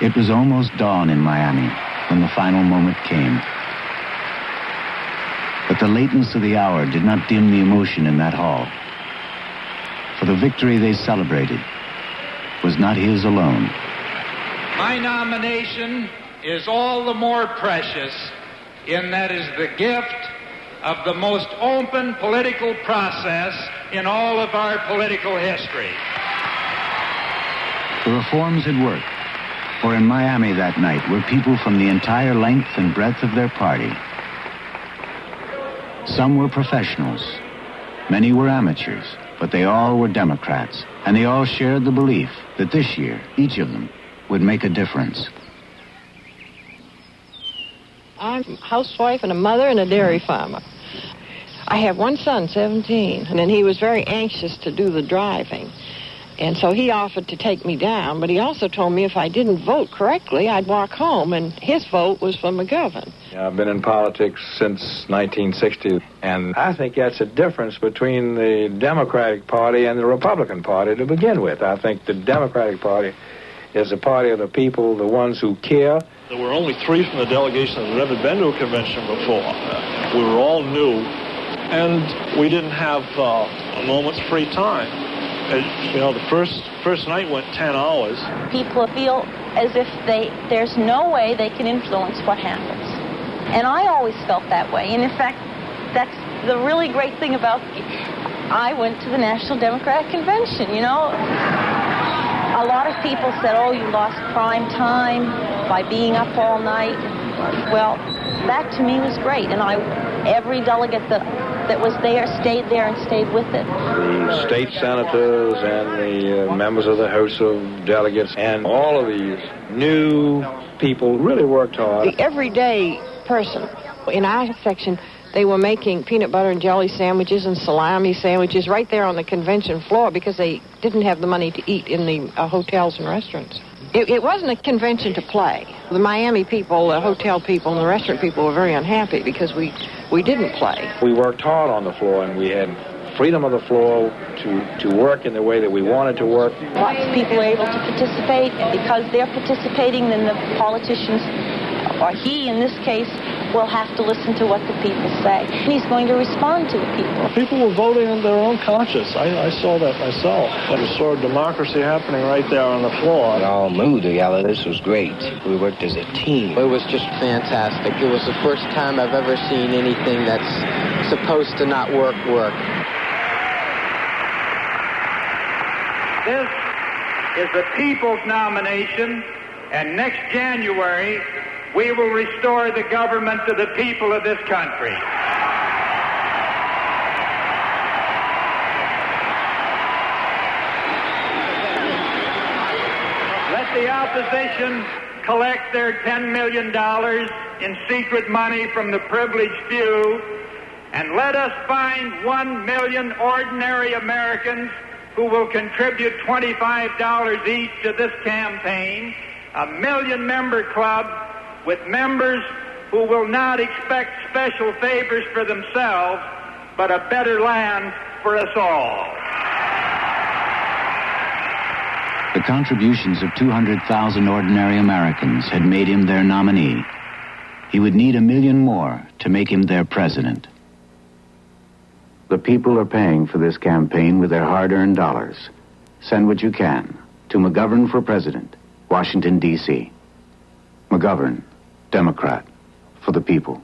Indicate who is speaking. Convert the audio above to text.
Speaker 1: It was almost dawn in Miami when the final moment came. But the lateness of the hour did not dim the emotion in that hall. For the victory they celebrated was not his alone.
Speaker 2: My nomination is all the more precious in that is the gift of the most open political process in all of our political history.
Speaker 1: The reforms had worked, for in Miami that night were people from the entire length and breadth of their party. Some were professionals, many were amateurs, but they all were Democrats, and they all shared the belief that this year, each of them would make a difference.
Speaker 3: I'm a housewife and a mother and a dairy farmer. I have one son, 17, and he was very anxious to do the driving. And so he offered to take me down, but he also told me if I didn't vote correctly, I'd walk home, and his vote was for McGovern.
Speaker 4: I've been in politics since 1960, and I think that's a difference between the Democratic Party and the Republican Party to begin with. I think the Democratic Party is the party of the people, the ones who care.
Speaker 5: There were only 3 from the delegation that had ever been to a convention before. We were all new, and we didn't have a moment's free time. The first night went 10 hours.
Speaker 6: People feel as if there's no way they can influence what happens. And I always felt that way. And in fact, that's the really great thing about I went to the National Democratic Convention, A lot of people said, oh, you lost prime time by being up all night. Well, that to me was great. And every delegate that was there stayed there and stayed with it.
Speaker 4: The state senators and the members of the House of Delegates and all of these new people really worked hard.
Speaker 3: The everyday person in our section, they were making peanut butter and jelly sandwiches and salami sandwiches right there on the convention floor because they didn't have the money to eat in the hotels and restaurants. It wasn't a convention to play. The Miami people, the hotel people, and the restaurant people were very unhappy because we didn't play.
Speaker 4: We worked hard on the floor, and we had freedom of the floor to work in the way that we wanted to work.
Speaker 6: Lots of people were able to participate, and because they're participating, then the politicians, or he in this case, will have to listen to what the people say. He's going to respond to the people.
Speaker 5: People were voting on their own conscience. I saw that myself. I saw democracy happening right there on the floor.
Speaker 7: We all knew together. This was great. We worked as a team.
Speaker 8: It was just fantastic. It was the first time I've ever seen anything that's supposed to not work.
Speaker 2: This is the people's nomination, and next January, we will restore the government to the people of this country. Let the opposition collect their $10 million in secret money from the privileged few, and let us find 1 million ordinary Americans who will contribute $25 each to this campaign, a 1 million member club with members who will not expect special favors for themselves, but a better land for us all.
Speaker 1: The contributions of 200,000 ordinary Americans had made him their nominee. He would need 1 million more to make him their president. The people are paying for this campaign with their hard-earned dollars. Send what you can to McGovern for President, Washington, D.C. McGovern, Democrat, for the people.